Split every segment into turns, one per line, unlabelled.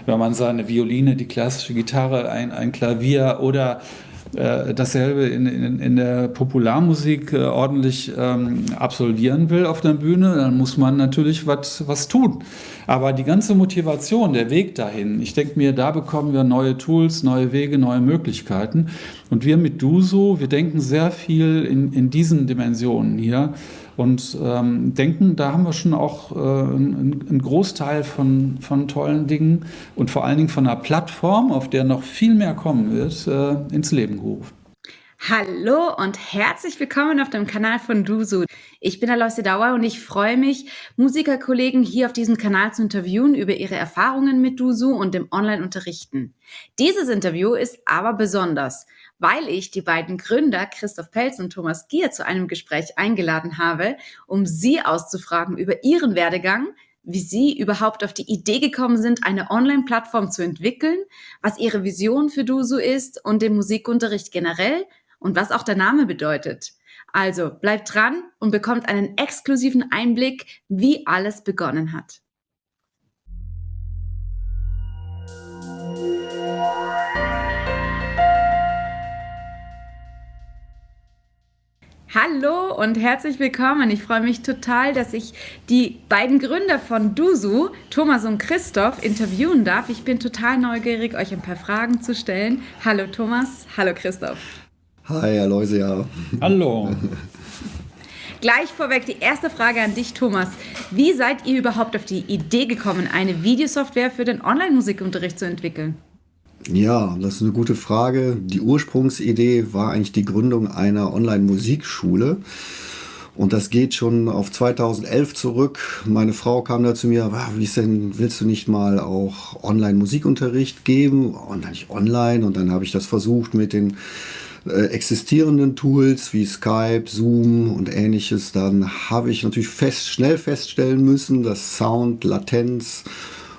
wenn man seine Violine, die klassische Gitarre, ein Klavier oder dasselbe in der Popularmusik ordentlich absolvieren will auf der Bühne, dann muss man natürlich was tun. Aber die ganze Motivation, der Weg dahin, ich denke mir, da bekommen wir neue Tools, neue Wege, neue Möglichkeiten. Und wir mit Duso, wir denken sehr viel in diesen Dimensionen hier und denken, da haben wir schon auch einen Großteil von tollen Dingen und vor allen Dingen von einer Plattform, auf der noch viel mehr kommen wird, ins Leben gerufen.
Hallo und herzlich willkommen auf dem Kanal von Duso. Ich bin Aloysia Dauer und ich freue mich, Musikerkollegen hier auf diesem Kanal zu interviewen über ihre Erfahrungen mit Duso und dem Online-Unterrichten. Dieses Interview ist aber besonders, weil ich die beiden Gründer Christoph Pelz und Thomas Gier zu einem Gespräch eingeladen habe, um sie auszufragen über ihren Werdegang, wie sie überhaupt auf die Idee gekommen sind, eine Online-Plattform zu entwickeln, was ihre Vision für Duso ist und den Musikunterricht generell und was auch der Name bedeutet. Also bleibt dran und bekommt einen exklusiven Einblick, wie alles begonnen hat. Hallo und herzlich willkommen. Ich freue mich total, dass ich die beiden Gründer von Duso, Thomas und Christoph, interviewen darf. Ich bin total neugierig, euch ein paar Fragen zu stellen. Hallo Thomas, hallo Christoph.
Hi, Aloysia.
Hallo.
Gleich vorweg die erste Frage an dich, Thomas. Wie seid ihr überhaupt auf die Idee gekommen, eine Videosoftware für den Online-Musikunterricht zu entwickeln?
Ja, das ist eine gute Frage. Die Ursprungsidee war eigentlich die Gründung einer Online-Musikschule. Und das geht schon auf 2011 zurück. Meine Frau kam da zu mir, wie ist denn, willst du nicht mal auch Online-Musikunterricht geben? Und dann nicht online. Und dann habe ich das versucht mit den existierenden Tools wie Skype, Zoom und ähnliches. Dann habe ich natürlich schnell feststellen müssen, dass Sound, Latenz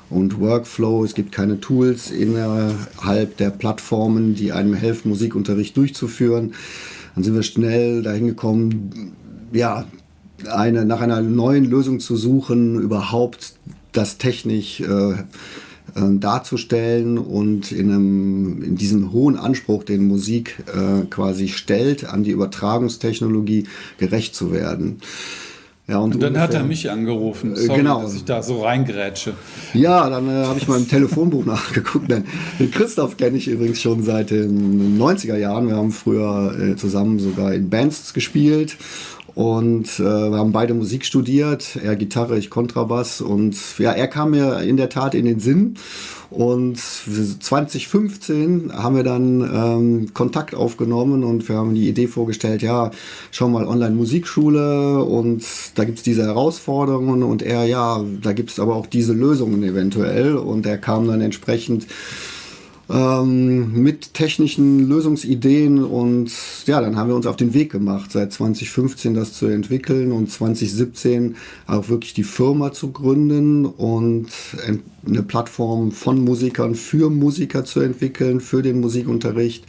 und Workflow, es gibt keine Tools innerhalb der Plattformen, die einem helfen, Musikunterricht durchzuführen. Dann sind wir schnell dahin gekommen, ja, nach einer neuen Lösung zu suchen, überhaupt das technisch darzustellen und in diesem hohen Anspruch, den Musik quasi stellt, an die Übertragungstechnologie gerecht zu werden. Ja,
und dann hat er mich angerufen, sorry, genau, dass ich da so reingrätsche.
Ja, dann habe ich mal im Telefonbuch nachgeguckt. Den Christoph kenne ich übrigens schon seit den 90er Jahren. Wir haben früher zusammen sogar in Bands gespielt. Und wir haben beide Musik studiert, er Gitarre, ich Kontrabass. Und ja, er kam mir in der Tat in den Sinn. Und 2015 haben wir dann Kontakt aufgenommen und wir haben die Idee vorgestellt, ja, schau mal, Online-Musikschule und da gibt's diese Herausforderungen und er, ja, da gibt's aber auch diese Lösungen eventuell. Und er kam dann entsprechend mit technischen Lösungsideen und ja, dann haben wir uns auf den Weg gemacht, seit 2015 das zu entwickeln und 2017 auch wirklich die Firma zu gründen und eine Plattform von Musikern für Musiker zu entwickeln, für den Musikunterricht.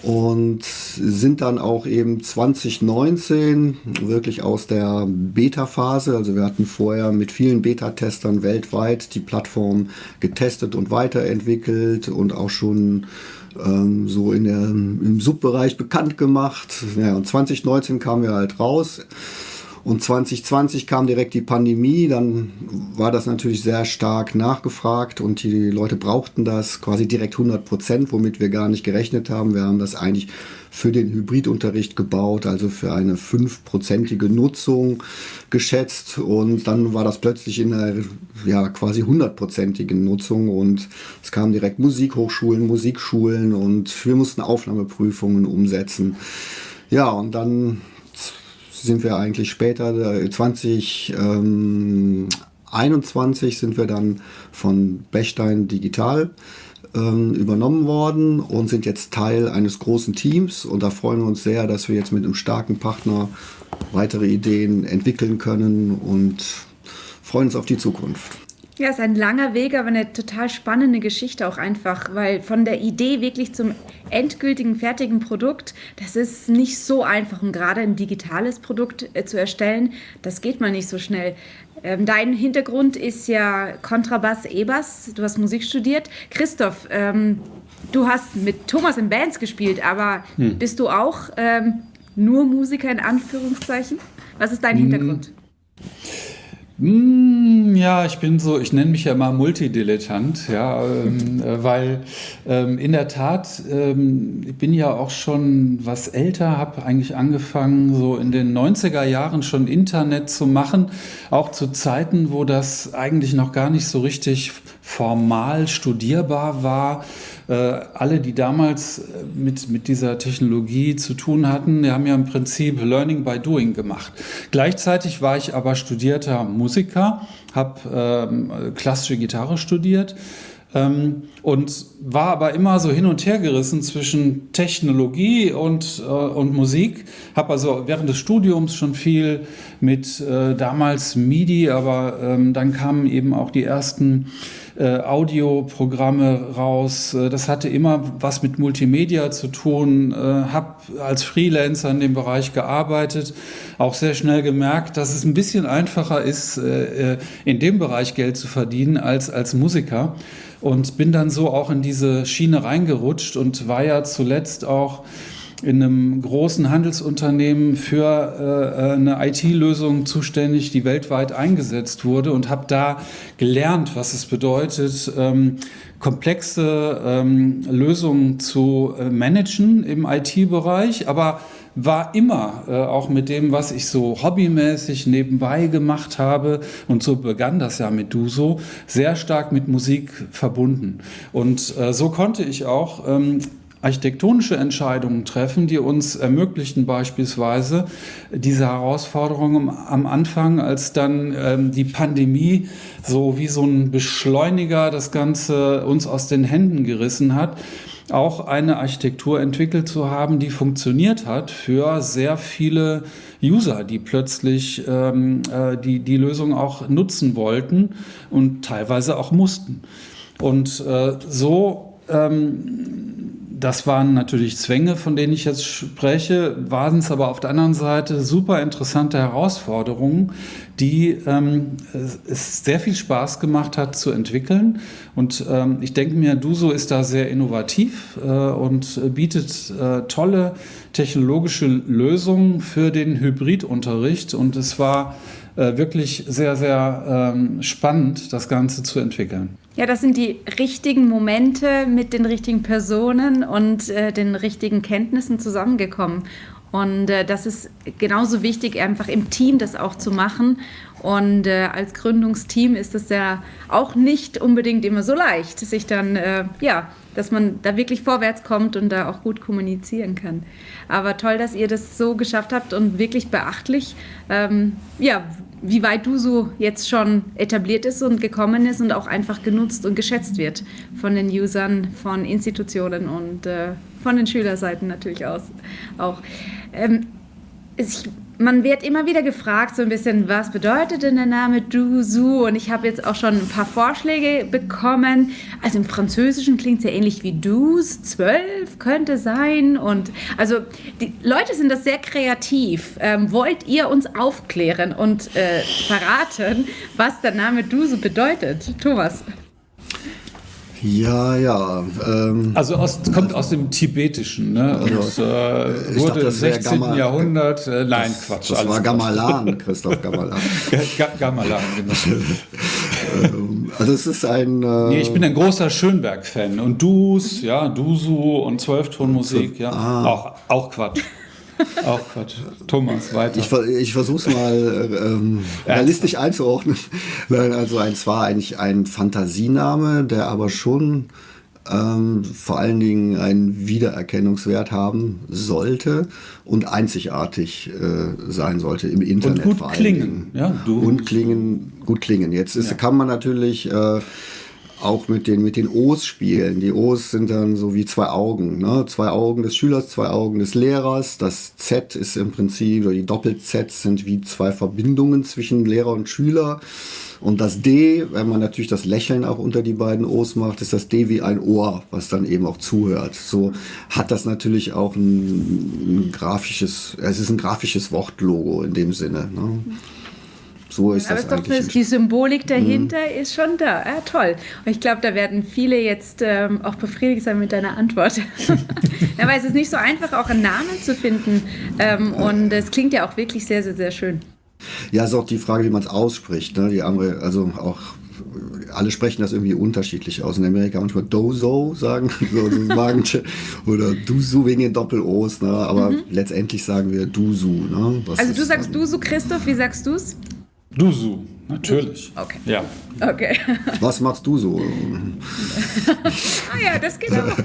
Und sind dann auch eben 2019 wirklich aus der Beta-Phase, also wir hatten vorher mit vielen Beta-Testern weltweit die Plattform getestet und weiterentwickelt und auch schon so im Subbereich bekannt gemacht. Ja, und 2019 kamen wir halt raus. Und 2020 kam direkt die Pandemie, dann war das natürlich sehr stark nachgefragt und die Leute brauchten das quasi direkt 100%, womit wir gar nicht gerechnet haben. Wir haben das eigentlich für den Hybridunterricht gebaut, also für eine 5%ige Nutzung geschätzt und dann war das plötzlich in einer quasi 100%igen Nutzung und es kamen direkt Musikhochschulen, Musikschulen und wir mussten Aufnahmeprüfungen umsetzen. Ja, und dann sind wir eigentlich später, 2021 sind wir dann von Bechstein Digital übernommen worden und sind jetzt Teil eines großen Teams und da freuen wir uns sehr, dass wir jetzt mit einem starken Partner weitere Ideen entwickeln können und freuen uns auf die Zukunft.
Ja, es ist ein langer Weg, aber eine total spannende Geschichte auch einfach, weil von der Idee wirklich zum endgültigen, fertigen Produkt, das ist nicht so einfach. Und gerade ein digitales Produkt zu erstellen, das geht mal nicht so schnell. Dein Hintergrund ist ja Kontrabass, E-Bass, du hast Musik studiert. Christoph, du hast mit Thomas in Bands gespielt, aber bist du auch nur Musiker in Anführungszeichen? Was ist dein Hintergrund?
Ja, ich nenne mich ja mal Multidilettant, ja, weil in der Tat, ich bin ja auch schon was älter, habe eigentlich angefangen, so in den 90er Jahren schon Internet zu machen, auch zu Zeiten, wo das eigentlich noch gar nicht so richtig formal studierbar war. Alle, die damals mit dieser Technologie zu tun hatten, die haben ja im Prinzip Learning by Doing gemacht. Gleichzeitig war ich aber studierter Musiker, habe klassische Gitarre studiert und war aber immer so hin und her gerissen zwischen Technologie und Musik. Habe also während des Studiums schon viel mit damals MIDI, aber dann kamen eben auch die ersten Audioprogramme raus. Das hatte immer was mit Multimedia zu tun. Habe als Freelancer in dem Bereich gearbeitet. Auch sehr schnell gemerkt, dass es ein bisschen einfacher ist, in dem Bereich Geld zu verdienen als Musiker. Und bin dann so auch in diese Schiene reingerutscht und war ja zuletzt auch in einem großen Handelsunternehmen für eine IT-Lösung zuständig, die weltweit eingesetzt wurde und habe da gelernt, was es bedeutet, komplexe Lösungen zu managen im IT-Bereich, aber war immer auch mit dem, was ich so hobbymäßig nebenbei gemacht habe, und so begann das ja mit Duso, sehr stark mit Musik verbunden. Und so konnte ich auch architektonische Entscheidungen treffen, die uns ermöglichten beispielsweise diese Herausforderungen am Anfang, als dann die Pandemie so wie so ein Beschleuniger das Ganze uns aus den Händen gerissen hat, auch eine Architektur entwickelt zu haben, die funktioniert hat für sehr viele User, die plötzlich die Lösung auch nutzen wollten und teilweise auch mussten. Und das waren natürlich Zwänge, von denen ich jetzt spreche, waren es aber auf der anderen Seite super interessante Herausforderungen, die es sehr viel Spaß gemacht hat zu entwickeln. Und ich denke mir, Duso ist da sehr innovativ und bietet tolle technologische Lösungen für den Hybridunterricht. Und es war wirklich sehr, sehr spannend, das Ganze zu entwickeln.
Ja, das sind die richtigen Momente mit den richtigen Personen und den richtigen Kenntnissen zusammengekommen. Und das ist genauso wichtig, einfach im Team das auch zu machen. Und als Gründungsteam ist es ja auch nicht unbedingt immer so leicht, sich dann, dass man da wirklich vorwärts kommt und da auch gut kommunizieren kann. Aber toll, dass ihr das so geschafft habt und wirklich beachtlich, wie weit Duso jetzt schon etabliert ist und gekommen ist und auch einfach genutzt und geschätzt wird von den Usern, von Institutionen und von den Schülerseiten natürlich auch. Man wird immer wieder gefragt, so ein bisschen, was bedeutet denn der Name Duso? Und ich habe jetzt auch schon ein paar Vorschläge bekommen. Also im Französischen klingt es ja ähnlich wie douze, 12 könnte sein. Und also die Leute sind das sehr kreativ. Wollt ihr uns aufklären und verraten, was der Name Duso bedeutet? Thomas?
Ja.
Also kommt aus dem Tibetischen, ne? Und wurde im 16. Jahrhundert. Nein, Quatsch.
Das war Gamelan, Christoph Gamelan.
Gamelan, genau.
Also es ist ein...
Nee, ich bin ein großer Schönberg-Fan. Und Duso und Zwölftonmusik, auch Quatsch. Auch Quatsch. Thomas, weiter.
Ich versuche es mal realistisch einzuordnen. Nein, also es war eigentlich ein Fantasiename, der aber schon vor allen Dingen einen Wiedererkennungswert haben sollte und einzigartig sein sollte im Internet.
Und gut klingen. Ja,
gut klingen. Jetzt kann man natürlich auch mit den O's spielen. Die O's sind dann so wie zwei Augen, ne? Zwei Augen des Schülers, zwei Augen des Lehrers. Das Z ist im Prinzip, oder die Doppel-Z sind wie zwei Verbindungen zwischen Lehrer und Schüler. Und das D, wenn man natürlich das Lächeln auch unter die beiden O's macht, ist das D wie ein Ohr, was dann eben auch zuhört. So hat das natürlich auch ein grafisches, es ist ein grafisches Wortlogo in dem Sinne, ne? So ist
Aber
das
ist doch
eigentlich.
die Symbolik dahinter ist schon da. Ja, toll. Und ich glaube, da werden viele jetzt auch befriedigt sein mit deiner Antwort. Ja, weil es ist nicht so einfach, auch einen Namen zu finden. Und es klingt ja auch wirklich sehr, sehr, sehr schön.
Ja, ist auch die Frage, wie man es ausspricht. Ne? Die andere, also auch alle sprechen das irgendwie unterschiedlich aus. In Amerika manchmal Dozo sagen, oder Dusu wegen den Doppel-O's. Ne? Aber letztendlich sagen wir Dusu. Ne?
Also du sagst Dusu, Christoph, wie sagst du es?
Dusu, natürlich.
Okay.
Ja.
Okay.
Was machst du so?
Ah ja, das geht auch.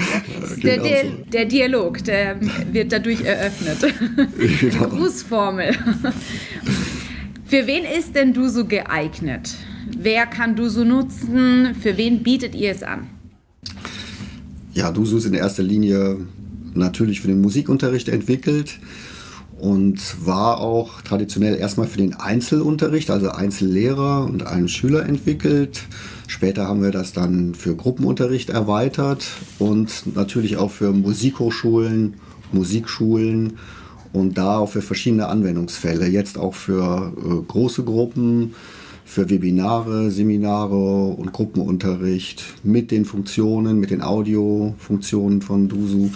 Genau
Der Dialog, der wird dadurch eröffnet.
Genau.
Grußformel. Für wen ist denn Dusu geeignet? Wer kann Dusu nutzen? Für wen bietet ihr es an?
Ja, Dusu ist in erster Linie natürlich für den Musikunterricht entwickelt und war auch traditionell erstmal für den Einzelunterricht, also Einzellehrer und einen Schüler entwickelt. Später haben wir das dann für Gruppenunterricht erweitert und natürlich auch für Musikhochschulen, Musikschulen und da auch für verschiedene Anwendungsfälle. Jetzt auch für große Gruppen, für Webinare, Seminare und Gruppenunterricht mit den Funktionen, mit den Audiofunktionen von Dusu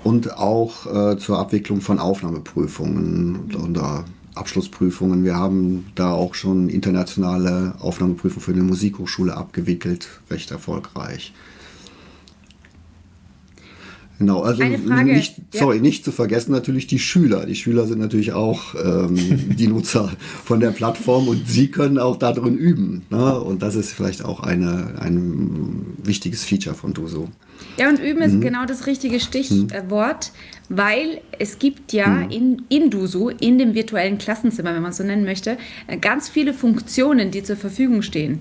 und auch zur Abwicklung von Aufnahmeprüfungen oder Abschlussprüfungen. Wir haben da auch schon internationale Aufnahmeprüfungen für eine Musikhochschule abgewickelt, recht erfolgreich. Genau, also
Eine Frage,
nicht zu vergessen natürlich die Schüler. Die Schüler sind natürlich auch die Nutzer von der Plattform und sie können auch darin üben. Ne? Und das ist vielleicht auch ein wichtiges Feature von Dusu.
Ja, und üben ist genau das richtige Stichwort, weil es gibt ja in Dusu, in dem virtuellen Klassenzimmer, wenn man es so nennen möchte, ganz viele Funktionen, die zur Verfügung stehen.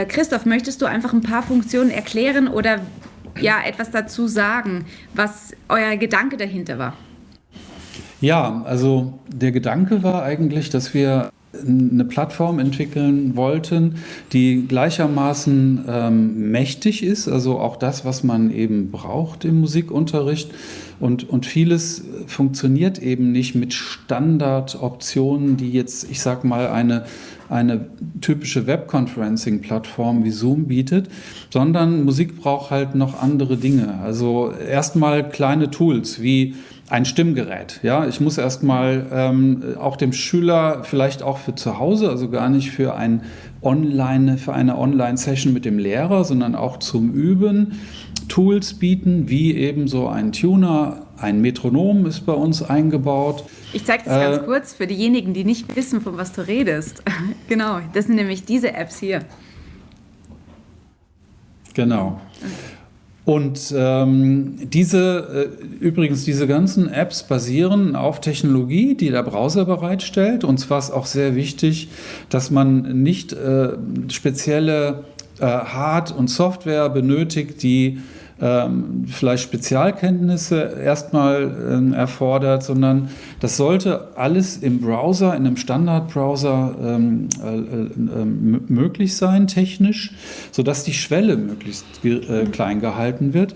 Christoph, möchtest du einfach ein paar Funktionen erklären oder etwas dazu sagen, was euer Gedanke dahinter war?
Ja, also der Gedanke war eigentlich, dass wir eine Plattform entwickeln wollten, die gleichermaßen mächtig ist, also auch das, was man eben braucht im Musikunterricht. Und vieles funktioniert eben nicht mit Standardoptionen, die jetzt, ich sag mal, eine typische Webconferencing-Plattform wie Zoom bietet, sondern Musik braucht halt noch andere Dinge. Also erstmal kleine Tools wie ein Stimmgerät. Ja, ich muss erstmal auch dem Schüler vielleicht auch für zu Hause, also gar nicht für eine Online-Session mit dem Lehrer, sondern auch zum Üben Tools bieten, wie eben so ein Tuner, ein Metronom ist bei uns eingebaut.
Ich zeige das ganz kurz für diejenigen, die nicht wissen, von was du redest. Genau, das sind nämlich diese Apps hier.
Genau. Und diese ganzen Apps basieren auf Technologie, die der Browser bereitstellt. Und zwar ist auch sehr wichtig, dass man nicht spezielle Hard- und Software benötigt, die vielleicht Spezialkenntnisse erstmal erfordert, sondern das sollte alles im Browser, in einem Standardbrowser möglich sein, technisch, sodass die Schwelle möglichst klein gehalten wird.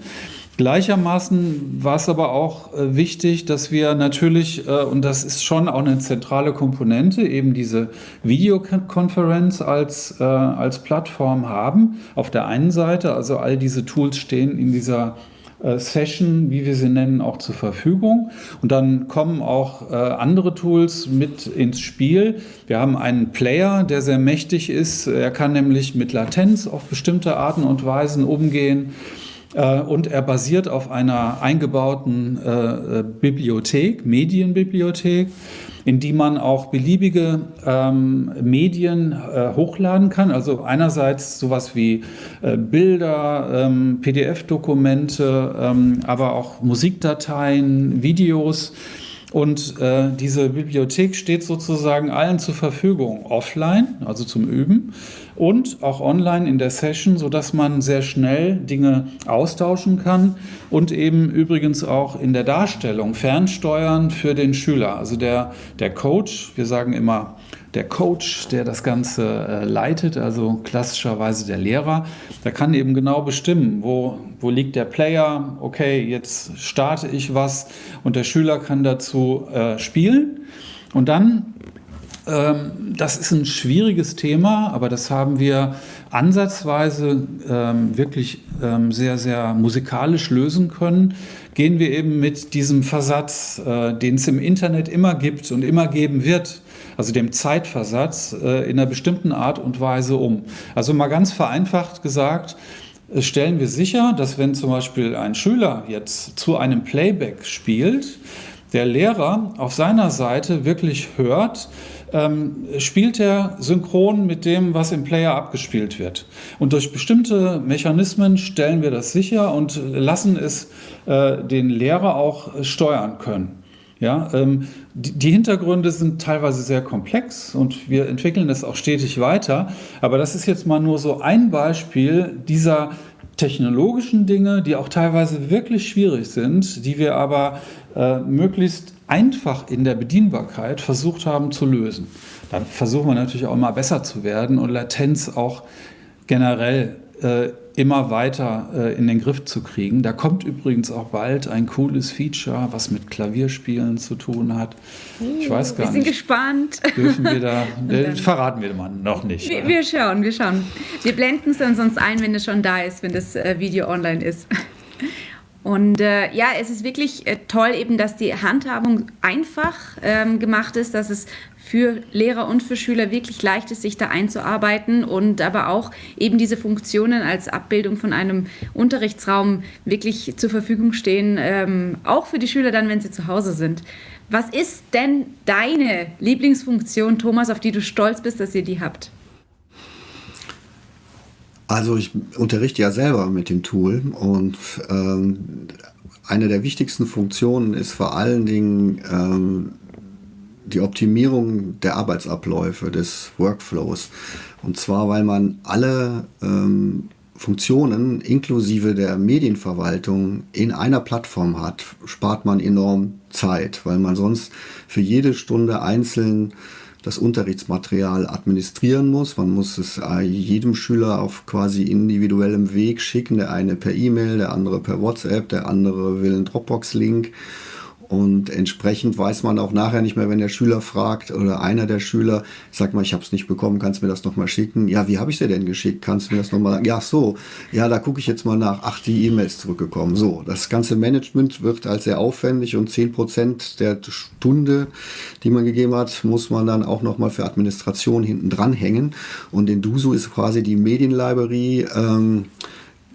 Gleichermaßen war es aber auch wichtig, dass wir natürlich, und das ist schon auch eine zentrale Komponente, eben diese Videokonferenz als Plattform haben. Auf der einen Seite, also all diese Tools stehen in dieser Session, wie wir sie nennen, auch zur Verfügung. Und dann kommen auch andere Tools mit ins Spiel. Wir haben einen Player, der sehr mächtig ist. Er kann nämlich mit Latenz auf bestimmte Arten und Weisen umgehen. Und er basiert auf einer eingebauten Bibliothek, Medienbibliothek, in die man auch beliebige Medien hochladen kann. Also einerseits sowas wie Bilder, PDF-Dokumente, aber auch Musikdateien, Videos. Und diese Bibliothek steht sozusagen allen zur Verfügung, offline, also zum Üben, und auch online in der Session, sodass man sehr schnell Dinge austauschen kann und eben übrigens auch in der Darstellung fernsteuern für den Schüler. Also der Coach, wir sagen immer der Coach, der das Ganze leitet, also klassischerweise der Lehrer, der kann eben genau bestimmen, wo liegt der Player, okay, jetzt starte ich was, und der Schüler kann dazu spielen. Und dann, das ist ein schwieriges Thema, aber das haben wir ansatzweise wirklich sehr, sehr musikalisch lösen können, gehen wir eben mit diesem Versatz, den es im Internet immer gibt und immer geben wird, also dem Zeitversatz, in einer bestimmten Art und Weise um. Also mal ganz vereinfacht gesagt, stellen wir sicher, dass wenn zum Beispiel ein Schüler jetzt zu einem Playback spielt, der Lehrer auf seiner Seite wirklich hört, spielt er synchron mit dem, was im Player abgespielt wird. Und durch bestimmte Mechanismen stellen wir das sicher und lassen es den Lehrer auch steuern können. Ja, die Hintergründe sind teilweise sehr komplex und wir entwickeln das auch stetig weiter. Aber das ist jetzt mal nur so ein Beispiel dieser technologischen Dinge, die auch teilweise wirklich schwierig sind, die wir aber möglichst einfach in der Bedienbarkeit versucht haben zu lösen. Dann versuchen wir natürlich auch immer besser zu werden und Latenz auch generell immer weiter in den Griff zu kriegen. Da kommt übrigens auch bald ein cooles Feature, was mit Klavierspielen zu tun hat. Ich weiß gar nicht.
Wir sind gespannt.
Dürfen wir da, verraten wir mal noch nicht.
Wir schauen. Wir blenden es dann sonst ein, wenn es schon da ist, wenn das Video online ist. Und ja, es ist wirklich toll eben, dass die Handhabung einfach gemacht ist, dass es für Lehrer und für Schüler wirklich leicht ist, sich da einzuarbeiten und aber auch eben diese Funktionen als Abbildung von einem Unterrichtsraum wirklich zur Verfügung stehen, auch für die Schüler dann, wenn sie zu Hause sind. Was ist denn deine Lieblingsfunktion, Thomas, auf die du stolz bist, dass ihr die habt?
Also ich unterrichte ja selber mit dem Tool und eine der wichtigsten Funktionen ist vor allen Dingen die Optimierung der Arbeitsabläufe, des Workflows. Und zwar, weil man alle Funktionen inklusive der Medienverwaltung in einer Plattform hat, spart man enorm Zeit, weil man sonst für jede Stunde einzeln das Unterrichtsmaterial administrieren muss. Man muss es jedem Schüler auf quasi individuellem Weg schicken. Der eine per E-Mail, der andere per WhatsApp, der andere will einen Dropbox-Link. Und entsprechend weiß man auch nachher nicht mehr, wenn der Schüler fragt oder einer der Schüler, sag mal, ich habe es nicht bekommen, kannst du mir das nochmal schicken? Ja, wie habe ich dir denn geschickt? Kannst du mir das nochmal sagen? Ja, so. Ja, da gucke ich jetzt mal nach. Ach, die E-Mails zurückgekommen. So, das ganze Management wird als sehr aufwendig und 10% der Stunde, die man gegeben hat, muss man dann auch nochmal für Administration hinten dran hängen. Und in Duso ist quasi die Medienlibrary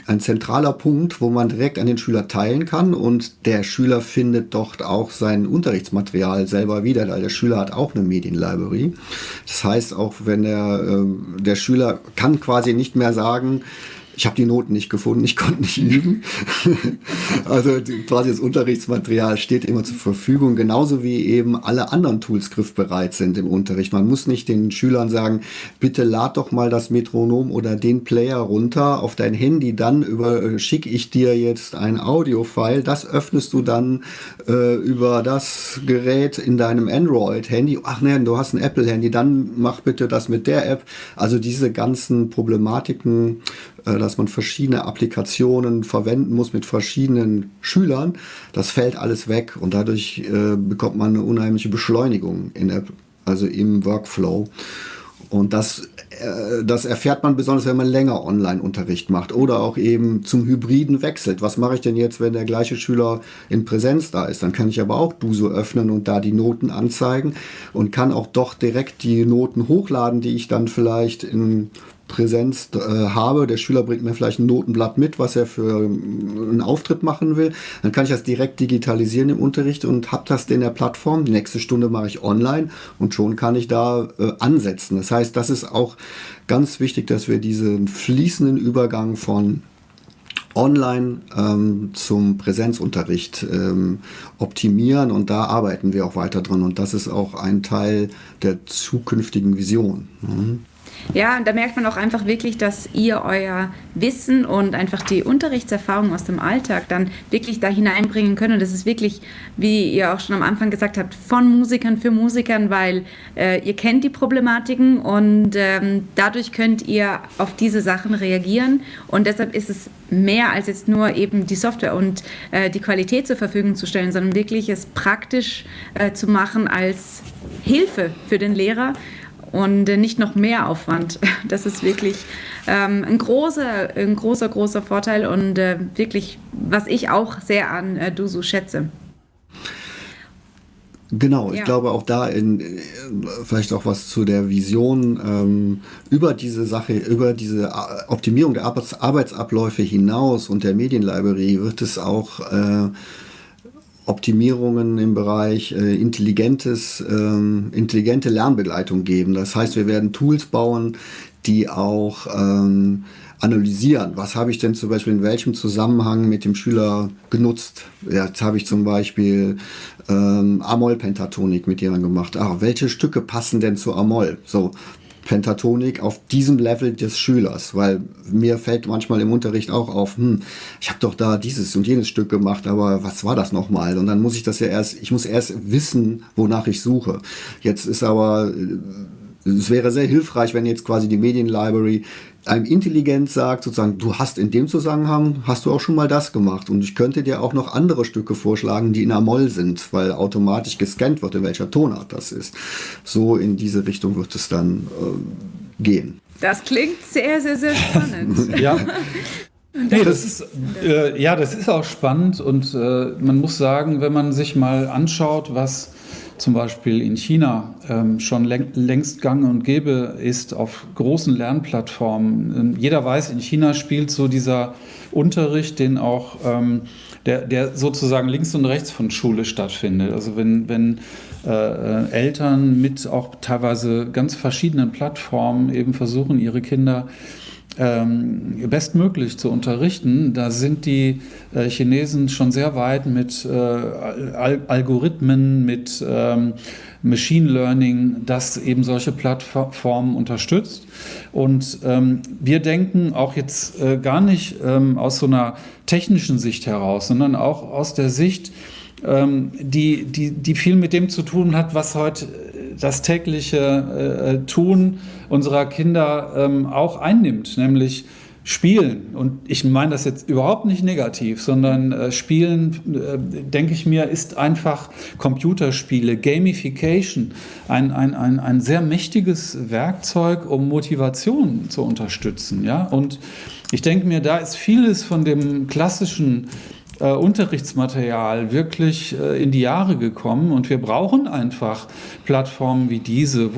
ein zentraler Punkt, wo man direkt an den Schüler teilen kann und der Schüler findet dort auch sein Unterrichtsmaterial selber wieder, weil der Schüler hat auch eine Medienlibrary. Das heißt, auch wenn der Schüler kann quasi nicht mehr sagen, ich habe die Noten nicht gefunden, ich konnte nicht üben. Also quasi das Unterrichtsmaterial steht immer zur Verfügung, genauso wie eben alle anderen Tools griffbereit sind im Unterricht. Man muss nicht den Schülern sagen, bitte lad doch mal das Metronom oder den Player runter auf dein Handy, dann schicke ich dir jetzt ein Audio-File, das öffnest du dann über das Gerät in deinem Android-Handy. Ach ne, du hast ein Apple-Handy, dann mach bitte das mit der App. Also diese ganzen Problematiken, dass man verschiedene Applikationen verwenden muss mit verschiedenen Schülern, das fällt alles weg und dadurch bekommt man eine unheimliche Beschleunigung also im Workflow. Und das erfährt man besonders, wenn man länger Online-Unterricht macht oder auch eben zum Hybriden wechselt. Was mache ich denn jetzt, wenn der gleiche Schüler in Präsenz da ist? Dann kann ich aber auch Duso öffnen und da die Noten anzeigen und kann auch doch direkt die Noten hochladen, die ich dann vielleicht in Präsenz habe. Der Schüler bringt mir vielleicht ein Notenblatt mit, was er für einen Auftritt machen will. Dann kann ich das direkt digitalisieren im Unterricht und habe das in der Plattform. Die nächste Stunde mache ich online und schon kann ich da ansetzen. Das heißt, das ist auch ganz wichtig, dass wir diesen fließenden Übergang von online zum Präsenzunterricht optimieren, und da arbeiten wir auch weiter dran, und das ist auch ein Teil der zukünftigen Vision.
Ja, und da merkt man auch einfach wirklich, dass ihr euer Wissen und einfach die Unterrichtserfahrung aus dem Alltag dann wirklich da hineinbringen könnt. Und das ist wirklich, wie ihr auch schon am Anfang gesagt habt, von Musikern für Musikern, weil ihr kennt die Problematiken und dadurch könnt ihr auf diese Sachen reagieren. Und deshalb ist es mehr als jetzt nur eben die Software und die Qualität zur Verfügung zu stellen, sondern wirklich es praktisch zu machen als Hilfe für den Lehrer. Und nicht noch mehr Aufwand. Das ist wirklich ein großer Vorteil und wirklich, was ich auch sehr an Dusu schätze.
Genau, ich glaube auch da vielleicht auch was zu der Vision über diese Sache, über diese Optimierung der Arbeitsabläufe hinaus und der Medienlibrary wird es auch Optimierungen im Bereich intelligente Lernbegleitung geben. Das heißt, wir werden Tools bauen, die auch analysieren. Was habe ich denn zum Beispiel in welchem Zusammenhang mit dem Schüler genutzt? Jetzt habe ich zum Beispiel Amol-Pentatonik mit jemandem gemacht. Welche Stücke passen denn zu Amol? So, Pentatonik auf diesem Level des Schülers, weil mir fällt manchmal im Unterricht auch auf, ich habe doch da dieses und jenes Stück gemacht, aber was war das nochmal? Und dann muss ich ich muss erst wissen, wonach ich suche. Jetzt ist aber, es wäre sehr hilfreich, wenn jetzt quasi die Medienlibrary einem intelligent sagt, sozusagen, du hast in dem Zusammenhang, hast du auch schon mal das gemacht, und ich könnte dir auch noch andere Stücke vorschlagen, die in Amol sind, weil automatisch gescannt wird, in welcher Tonart das ist. So in diese Richtung wird es dann gehen.
Das klingt sehr, sehr, sehr spannend.
Ja. Nee, das ist auch spannend, und man muss sagen, wenn man sich mal anschaut, was zum Beispiel in China schon längst gang und gäbe ist auf großen Lernplattformen. Jeder weiß, in China spielt so dieser Unterricht, den auch der sozusagen links und rechts von Schule stattfindet. Also wenn Eltern mit auch teilweise ganz verschiedenen Plattformen eben versuchen, ihre Kinder bestmöglich zu unterrichten, da sind die Chinesen schon sehr weit mit Algorithmen, mit Machine Learning, das eben solche Plattformen unterstützt. Und wir denken auch jetzt gar nicht aus so einer technischen Sicht heraus, sondern auch aus der Sicht, die viel mit dem zu tun hat, was heute das tägliche Tun unserer Kinder auch einnimmt, nämlich Spielen. Und ich meine das jetzt überhaupt nicht negativ, sondern Spielen, denke ich mir, ist einfach Computerspiele, Gamification, ein sehr mächtiges Werkzeug, um Motivation zu unterstützen. Ja? Und ich denke mir, da ist vieles von dem klassischen Unterrichtsmaterial wirklich in die Jahre gekommen, und wir brauchen einfach Plattformen wie diese,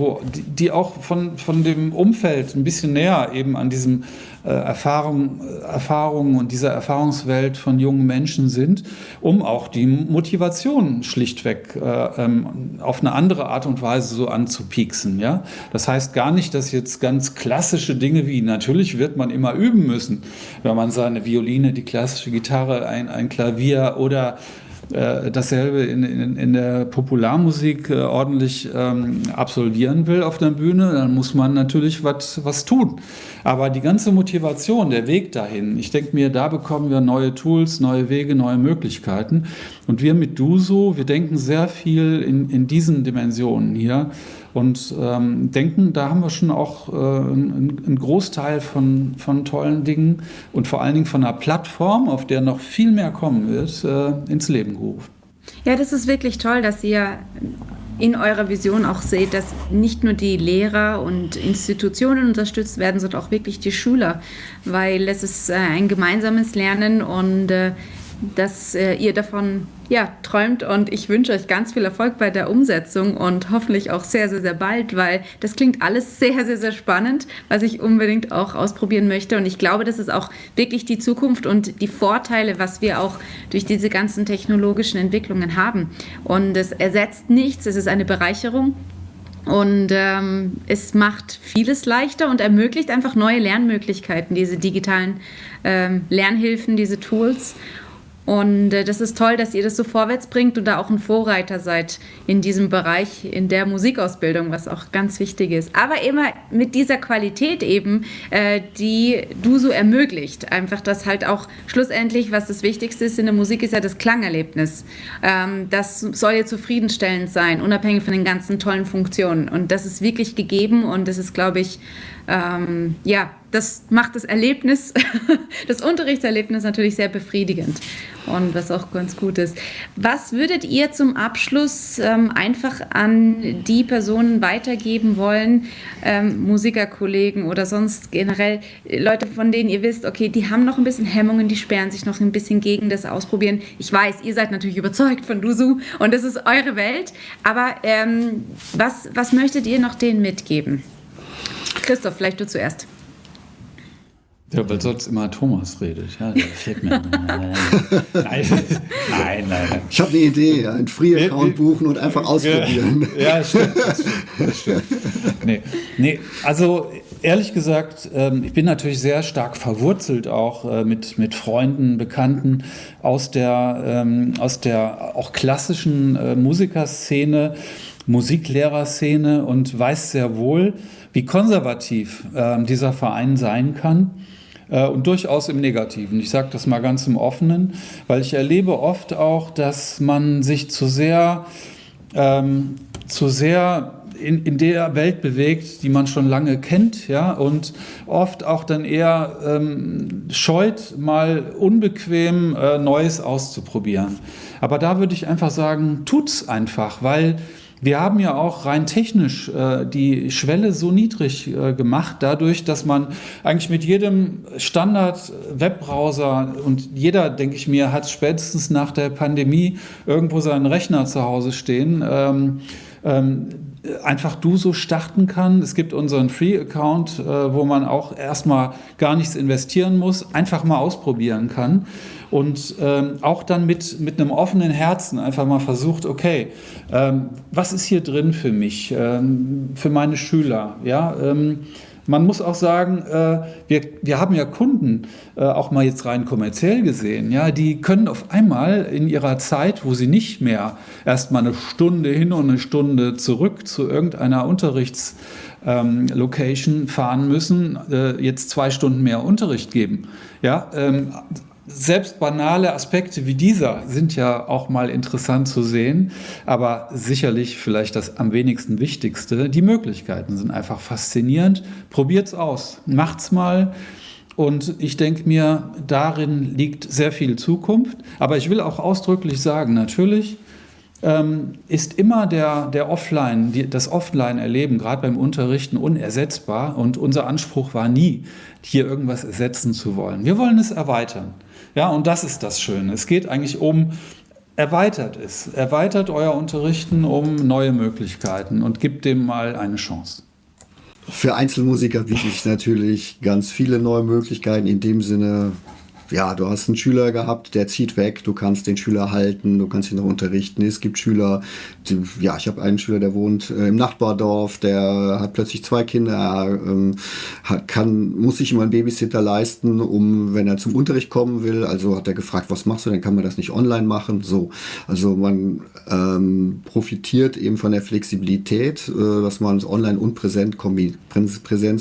die auch von dem Umfeld ein bisschen näher eben an diesem Erfahrungen und dieser Erfahrungswelt von jungen Menschen sind, um auch die Motivation schlichtweg auf eine andere Art und Weise so anzupieksen. Ja? Das heißt gar nicht, dass jetzt ganz klassische Dinge wie, natürlich wird man immer üben müssen, wenn man seine Violine, die klassische Gitarre, ein Klavier oder dasselbe in der Popularmusik ordentlich absolvieren will auf der Bühne, dann muss man natürlich was tun. Aber die ganze Motivation, der Weg dahin, ich denke mir, da bekommen wir neue Tools, neue Wege, neue Möglichkeiten. Und wir mit Dusu, wir denken sehr viel in diesen Dimensionen hier und denken, da haben wir schon auch einen Großteil von tollen Dingen und vor allen Dingen von einer Plattform, auf der noch viel mehr kommen wird, ins Leben gerufen.
Ja, das ist wirklich toll, dass ihr in eurer Vision auch seht, dass nicht nur die Lehrer und Institutionen unterstützt werden, sondern auch wirklich die Schüler, weil es ist ein gemeinsames Lernen und dass ihr davon träumt, und ich wünsche euch ganz viel Erfolg bei der Umsetzung und hoffentlich auch sehr, sehr, sehr bald, weil das klingt alles sehr, sehr, sehr spannend, was ich unbedingt auch ausprobieren möchte, und ich glaube, das ist auch wirklich die Zukunft und die Vorteile, was wir auch durch diese ganzen technologischen Entwicklungen haben, und es ersetzt nichts, es ist eine Bereicherung. Und es macht vieles leichter und ermöglicht einfach neue Lernmöglichkeiten, diese digitalen Lernhilfen, diese Tools. Und das ist toll, dass ihr das so vorwärts bringt und da auch ein Vorreiter seid in diesem Bereich, in der Musikausbildung, was auch ganz wichtig ist. Aber immer mit dieser Qualität eben, die Duso ermöglicht. Einfach, dass halt auch schlussendlich, was das Wichtigste ist in der Musik, ist ja das Klangerlebnis. Das soll ja zufriedenstellend sein, unabhängig von den ganzen tollen Funktionen. Und das ist wirklich gegeben und das ist, glaube ich, das macht das Erlebnis, das Unterrichtserlebnis natürlich sehr befriedigend und was auch ganz gut ist. Was würdet ihr zum Abschluss einfach an die Personen weitergeben wollen, Musikerkollegen oder sonst generell Leute, von denen ihr wisst, okay, die haben noch ein bisschen Hemmungen, die sperren sich noch ein bisschen gegen das Ausprobieren. Ich weiß, ihr seid natürlich überzeugt von Duso und das ist eure Welt, aber was möchtet ihr noch denen mitgeben? Christoph, vielleicht du zuerst.
Ja, weil sonst immer Thomas redet. Ja, der fällt mir. Nein.
Ich habe eine Idee, einen Free-Account buchen und einfach ausprobieren.
Ja, stimmt. Nee, also ehrlich gesagt, ich bin natürlich sehr stark verwurzelt auch mit Freunden, Bekannten aus der auch klassischen Musikerszene, Musiklehrerszene und weiß sehr wohl, wie konservativ dieser Verein sein kann. Und durchaus im Negativen. Ich sage das mal ganz im Offenen, weil ich erlebe oft auch, dass man sich zu sehr in der Welt bewegt, die man schon lange kennt, ja, und oft auch dann eher scheut, mal unbequem Neues auszuprobieren. Aber da würde ich einfach sagen, tut's einfach, weil wir haben ja auch rein technisch die Schwelle so niedrig gemacht, dadurch, dass man eigentlich mit jedem Standard-Webbrowser und jeder, denke ich mir, hat spätestens nach der Pandemie irgendwo seinen Rechner zu Hause stehen, einfach Duso starten kann. Es gibt unseren Free-Account, wo man auch erstmal gar nichts investieren muss, einfach mal ausprobieren kann. Und auch dann mit einem offenen Herzen einfach mal versucht, okay, was ist hier drin für mich, für meine Schüler? Ja, man muss auch sagen, wir haben ja Kunden, auch mal jetzt rein kommerziell gesehen, ja, die können auf einmal in ihrer Zeit, wo sie nicht mehr erst mal eine Stunde hin und eine Stunde zurück zu irgendeiner Unterrichtslocation fahren müssen, jetzt 2 Stunden mehr Unterricht geben. Ja, selbst banale Aspekte wie dieser sind ja auch mal interessant zu sehen, aber sicherlich vielleicht das am wenigsten Wichtigste. Die Möglichkeiten sind einfach faszinierend. Probiert's aus, macht's mal. Und ich denke mir, darin liegt sehr viel Zukunft. Aber ich will auch ausdrücklich sagen, natürlich ist immer das Offline-Erleben, gerade beim Unterrichten, unersetzbar. Und unser Anspruch war nie, hier irgendwas ersetzen zu wollen. Wir wollen es erweitern. Ja, und das ist das Schöne. Es geht eigentlich um, erweitert euer Unterrichten um neue Möglichkeiten und gibt dem mal eine Chance.
Für Einzelmusiker biete ich natürlich ganz viele neue Möglichkeiten in dem Sinne. Ja, du hast einen Schüler gehabt, der zieht weg, du kannst den Schüler halten, du kannst ihn noch unterrichten. Es gibt Schüler, ich habe einen Schüler, der wohnt im Nachbardorf, der hat plötzlich 2 Kinder, muss sich immer einen Babysitter leisten, wenn er zum Unterricht kommen will. Also hat er gefragt, was machst du, dann kann man das nicht online machen. So, also man profitiert eben von der Flexibilität, dass man online und Präsenz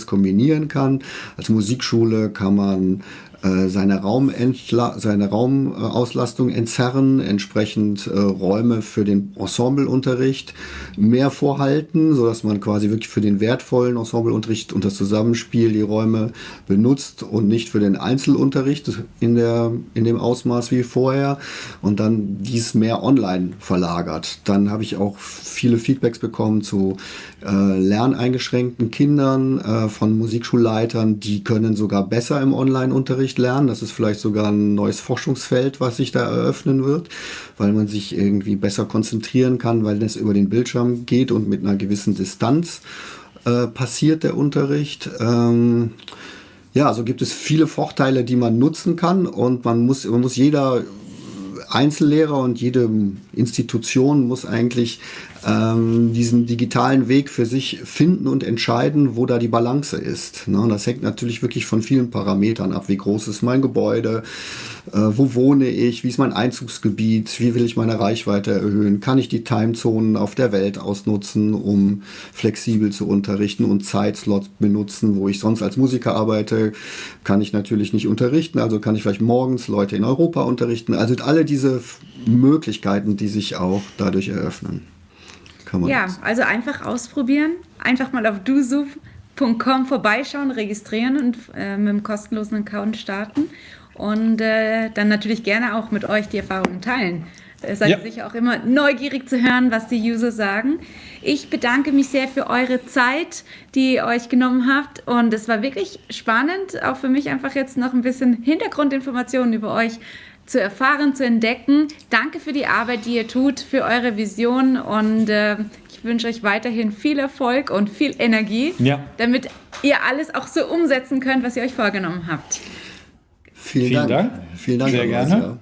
kombinieren kann. Als Musikschule kann man seine Raumauslastung entzerren, entsprechend Räume für den Ensembleunterricht mehr vorhalten, sodass man quasi wirklich für den wertvollen Ensembleunterricht und das Zusammenspiel die Räume benutzt und nicht für den Einzelunterricht in dem Ausmaß wie vorher und dann dies mehr online verlagert. Dann habe ich auch viele Feedbacks bekommen zu lerneingeschränkten Kindern von Musikschulleitern, die können sogar besser im Online-Unterricht lernen. Das ist vielleicht sogar ein neues Forschungsfeld, was sich da eröffnen wird, weil man sich irgendwie besser konzentrieren kann, weil es über den Bildschirm geht und mit einer gewissen Distanz passiert der Unterricht. So gibt es viele Vorteile, die man nutzen kann und man muss jeder Einzellehrer und jede Institution muss eigentlich diesen digitalen Weg für sich finden und entscheiden, wo da die Balance ist. Ne? Das hängt natürlich wirklich von vielen Parametern ab. Wie groß ist mein Gebäude? Wo wohne ich? Wie ist mein Einzugsgebiet? Wie will ich meine Reichweite erhöhen? Kann ich die Timezonen auf der Welt ausnutzen, um flexibel zu unterrichten und Zeitslots benutzen, wo ich sonst als Musiker arbeite? Kann ich natürlich nicht unterrichten, also kann ich vielleicht morgens Leute in Europa unterrichten. Also alle diese Möglichkeiten, die sich auch dadurch eröffnen.
Ja, also einfach ausprobieren, einfach mal auf dusu.com vorbeischauen, registrieren und mit einem kostenlosen Account starten und dann natürlich gerne auch mit euch die Erfahrungen teilen. Seid sicher auch immer neugierig zu hören, was die User sagen. Ich bedanke mich sehr für eure Zeit, die ihr euch genommen habt und es war wirklich spannend, auch für mich einfach jetzt noch ein bisschen Hintergrundinformationen über euch zu erfahren, zu entdecken. Danke für die Arbeit, die ihr tut, für eure Vision und ich wünsche euch weiterhin viel Erfolg und viel Energie, damit ihr alles auch so umsetzen könnt, was ihr euch vorgenommen habt.
Vielen Dank.
Vielen Dank.
Sehr gerne.